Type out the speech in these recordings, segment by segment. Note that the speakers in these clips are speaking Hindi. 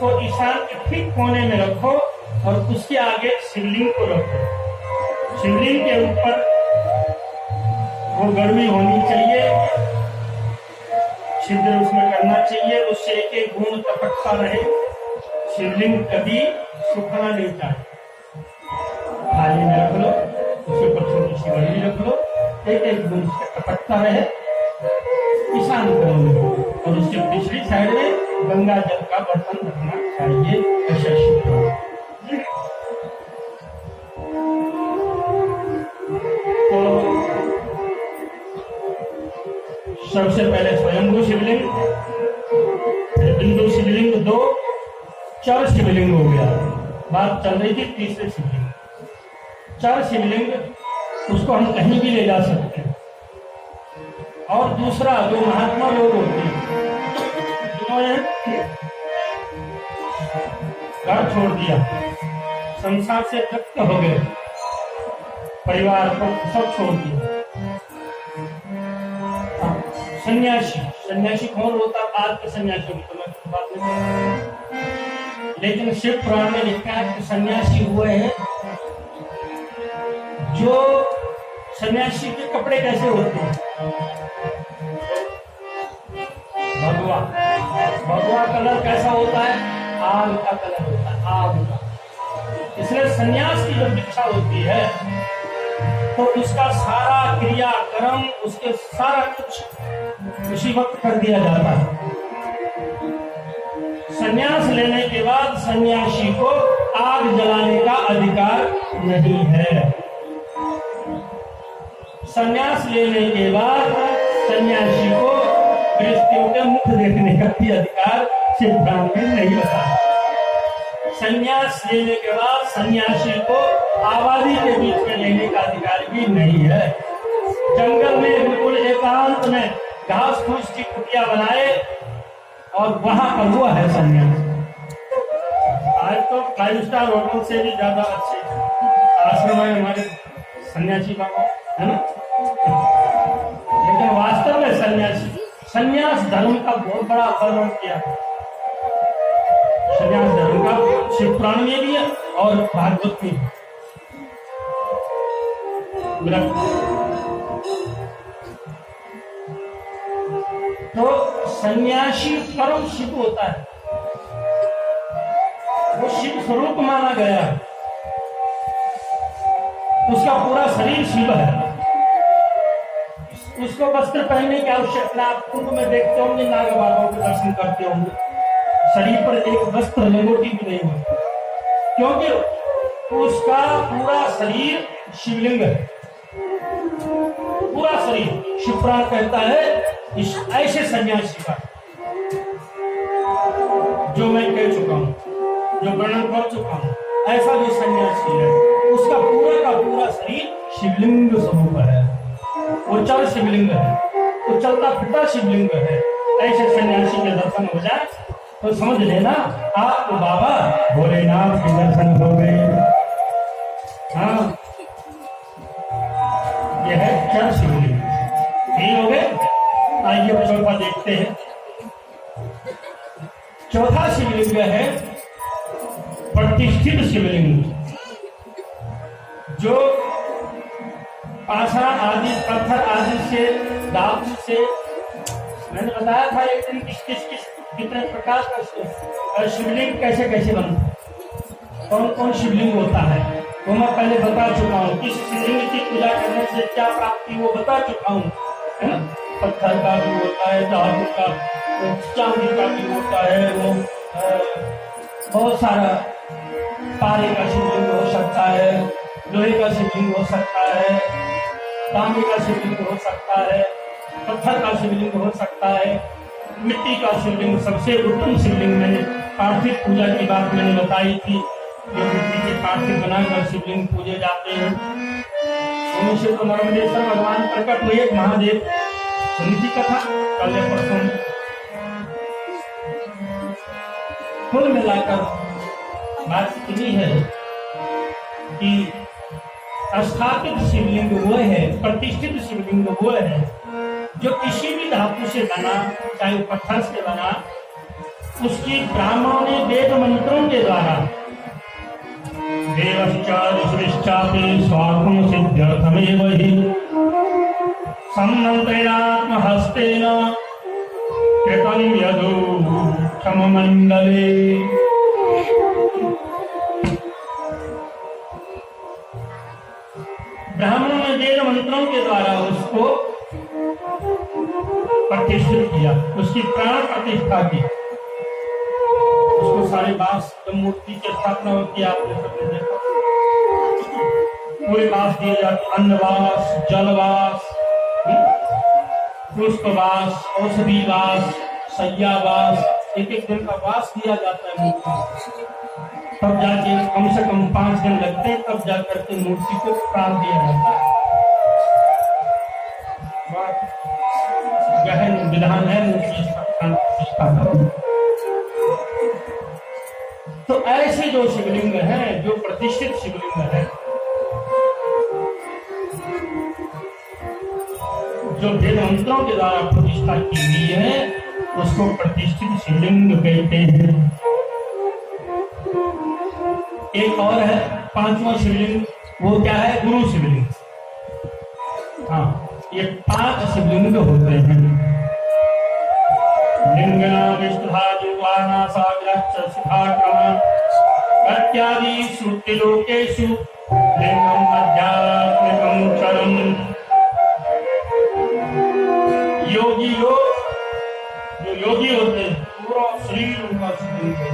उसको ईशान के ठीक कोने में रखो और उसके आगे शिवलिंग को रखो। शिवलिंग के ऊपर वो गर्मी होनी चाहिए, छिद्र उसमें करना चाहिए, उससे एक एक बूंद टपकता रहे। शिवलिंग कभी सूखना नहीं चाहिए। थाली में रख लो, उसके ऊपर छोटी सी बड़ी रख लो, एक एक बूंद टपकता रहे ईशान कोने में। और उसके पिछली साइड में गंगा जल का बर्तन रखना चाहिए। ऐसा तो सबसे पहले स्वयंभू शिवलिंग, बिंदु शिवलिंग 2, 4 शिवलिंग हो गया। बात चल रही थी तीसरे शिवलिंग। 4 शिवलिंग उसको हम कहीं भी ले जा सकते हैं। और दूसरा जो महात्मा लोग होते हैं जिन्होंने घर छोड़ दिया, संसार से तृप्त हो गए, परिवार को सब छोड़ दिया, सन्यासी। सन्यासी कौन होता है? आज के सन्यासियों की तो मैं बात नहीं, लेकिन शिव पुराण में लिखा है कि सन्यासी हुए हैं जो सन्यासी के कपड़े कैसे होते हैं? भगवा। भगवा कलर कैसा होता है? आग का कलर होता है, आग का। इसलिए सन्यास की जब दीक्षा होती है तो उसका सारा क्रियाक्रम, उसके सारा कुछ उसी वक्त कर दिया जाता है। संन्यास लेने के बाद सन्यासी को आग जलाने का अधिकार नहीं है। संन्यास लेने के बाद सन्यासी को गृहस्थियों के मुख देखने का भी अधिकार शिव पुराण में नहीं बताया। संन्यास लेने के बाद सन्यासी को आबादी के बीच में लेने का अधिकार भी नहीं है। जंगल में बिल्कुल एकांत में घास फूस की कुटिया बनाए और वहां पर हुआ है सन्यास। आज तो 5 स्टार होटल से भी ज्यादा अच्छे आश्रम है हमारे सन्यासी बाबा, है ना। लेकिन वास्तव में सन्यास धर्म का बहुत बड़ा वर्णन किया। सन्यास धर्म का शिव पुराण में भी है और भागवत में। तो सन्यासी परम शिव होता है, वो शिव स्वरूप माना गया है। उसका पूरा शरीर शिव है। उसको वस्त्र पहनने की आवश्यकता, आप कुंभ में देखते होंगे, नाग बाबाओं के दर्शन करते होंगे, शरीर पर एक वस्त्र लंगोटी भी नहीं होती, क्योंकि उसका पूरा शरीर शिवलिंग है। पूरा शरीर शिव पुराण कहता है इस ऐसे सन्यासी का जो मैं कह चुका हूं, जो वर्णन कर चुका हूं, ऐसा जो सन्यासी है उसका पूरा का पूरा शरीर शिवलिंग स्वरूप है। वो 4 शिवलिंग है, वो चलता फिरता शिवलिंग है। ऐसे सन्यासी के दर्शन हो जाए तो समझ लेना आपको बाबा भोलेनाथ के दर्शन हो गए। हाँ, यह है 4 शिवलिंग। ठीक हो गए। आइए चौथा देखते हैं। चौथा शिवलिंग है प्रतिष्ठित शिवलिंग, जो पाषाण आदि, पत्थर आदि से, धातु से, मैंने बताया था एक दिन कितने प्रकार का शिवलिंग कैसे कैसे बनता, कौन कौन शिवलिंग होता है वो मैं पहले बता चुका हूँ। किस शिवलिंग की पूजा करने से क्या प्राप्ति वो बता चुका हूँ, है ना। पत्थर का भी होता है, धातु का, चांदी का भी होता है, वो बहुत सारा तारे का शिवलिंग हो सकता है, लोहे का शिवलिंग हो सकता है, तांबे का शिवलिंग हो सकता है, पत्थर का शिवलिंग हो सकता है, मिट्टी का शिवलिंग। सबसे उत्तम शिवलिंग मैंने पार्थिव पूजा की बात मैंने बताई थी, जो मिट्टी के पार्थिव बनाकर शिवलिंग पूजे जाते हैं। उन्हीं से तो नर्मदेश्वर भगवान प्रकट हुए महादेव, सुनी थी कथा कल या परसों। कुल मिलाकर बात इतनी है कि स्थापित शिवलिंग वो है, प्रतिष्ठित शिवलिंग वो है जो किसी भी धातु से बना, चाहे पत्थर से बना, उसकी ब्राह्मणों ने वेद मंत्रों के द्वारा देवश्चापि स्वार्थम सिद्ध्यर्थमेव हि सम्मन्त्रेणात्महस्तेन कृतं यदुक्षममण्डले। ब्राह्मणों ने वेद मंत्रों के द्वारा उसको प्रतिष्ठित किया, उसकी प्राण प्रतिष्ठा की। उसको सारे बास, जब मूर्ति की स्थापना होती है आपने सबने देखा, पूरे बास दिए जाते, अन्नवास, जलवास, पुष्पवास, औषधि वास, शय्यावास, एक एक दिन का वास दिया जाता है मूर्ति। तब जाके कम से कम 5 दिन लगते हैं, तब जाकर के मूर्ति को प्राण दिया जाता है। गहन विधान है मूर्ति प्रतिष्ठा का। तो ऐसे जो शिवलिंग है, जो प्रतिष्ठित शिवलिंग है, जो वेद मंत्रों के द्वारा प्रतिष्ठा की गई है, उसको प्रतिष्ठित शिवलिंग कहते हैं। एक और है 5वां शिवलिंग, वो क्या है? गुरु शिवलिंग। हाँ, ये 5 शिवलिंग होते हैं। लिंगना विष्णुधाजुवाना साग्रच्छ शिखाक्रम प्रत्यादि श्रुतिलोकेषु लिंगम अध्यात्मिकं चरम। योगी लोग, जो योगी होते हैं, पूरा शरीर उनका शिवलिंग है।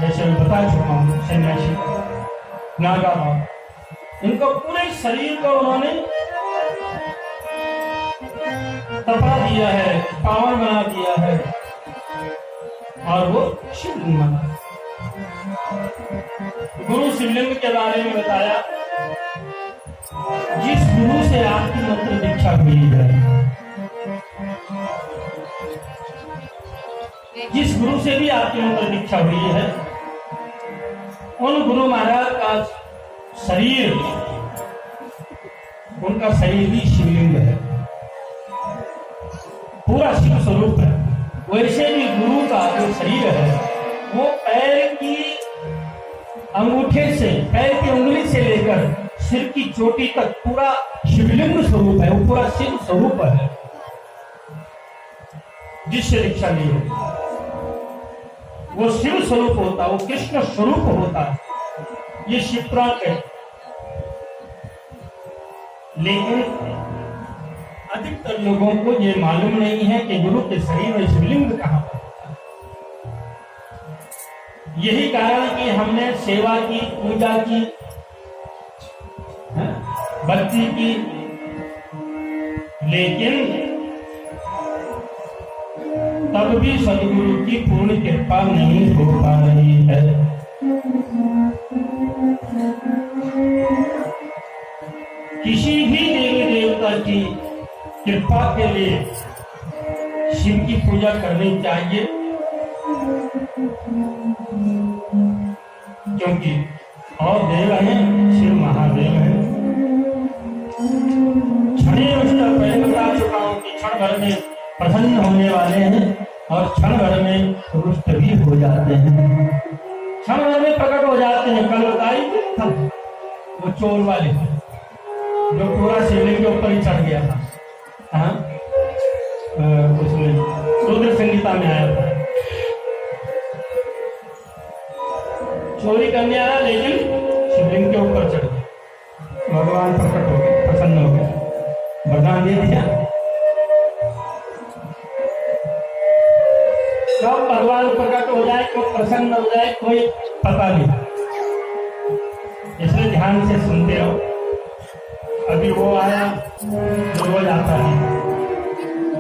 जैसे मैं बता चुका हूँ, सन्यासी नागा बाबा, इनका पूरे शरीर को उन्होंने तपा दिया है, पावन बना दिया है, और वो शिवलिंग बना। गुरु शिवलिंग के बारे में बताया, जिस गुरु से आपकी मंत्र दीक्षा हुई है, जिस गुरु से भी आपकी मंत्र दीक्षा हुई है, उन गुरु महाराज का शरीर, उनका शरीर भी शिवलिंग है, पूरा शिव स्वरूप है। वैसे भी गुरु का जो शरीर है, वो पैर की अंगूठे से, पैर की उंगली से लेकर सिर की चोटी तक पूरा शिवलिंग स्वरूप है, वो पूरा शिव स्वरूप है। जिससे दीक्षा ली हो वो शिव स्वरूप होता, वो कृष्ण स्वरूप होता। ये शिवपुराण है। लेकिन अधिकतर लोगों को ये मालूम नहीं है कि गुरु के शरीर में शिवलिंग कहाँ पर। यही कारण कि हमने सेवा की, पूजा की, भक्ति की, लेकिन तब भी सदगुरु की पूर्ण कृपा नहीं हो पा रही है। किसी भी देवी देवता की कृपा के लिए शिव की पूजा करनी चाहिए, क्योंकि और देव हैं, शिव महादेव हैं। क्षण पहले बता चुका हूं कि क्षण भर में प्रसन्न होने वाले हैं और क्षण भर में रुष्ट भी हो जाते हैं, क्षण भर में प्रकट हो जाते हैं। कल बताई था वो चोर वाले जो पूरा शिवलिंग के ऊपर ही चढ़ गया था, हाँ, उसमें रुद्र संगीता में आया था। चोरी करने आया, लेकिन शिवलिंग के ऊपर चढ़ गया। भगवान प्रकट हो गए, प्रसन्न हो गए, वरदान दे दिया। कब भगवान प्रकट हो जाए, कब प्रसन्न हो जाए, कोई पता नहीं। इसलिए ध्यान से सुनते रहो। अभी वो आया जो रोज आता है,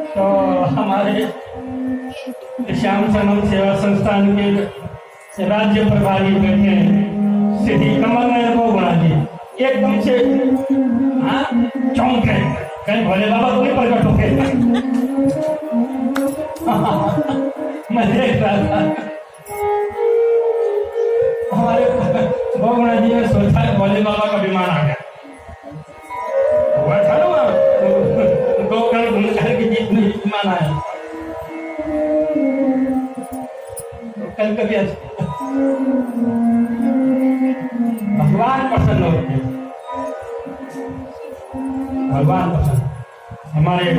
तो हमारे श्याम सनम सेवा संस्थान के राज्य प्रभारी बैठे श्री कमल ने वो बना दिया, एकदम से चौंक गए, कहीं भोले बाबा तो नहीं प्रकट हो गए। मैं देख रहा था, हमारे भगवान जी ने सोचा भोले बाबा का विमान आ गया, हुआ था ना गोकर्ण घूम करके जितने विमान आए, कल कभी भगवान प्रसन्न होते हैं, भगवान प्रसन्न हमारे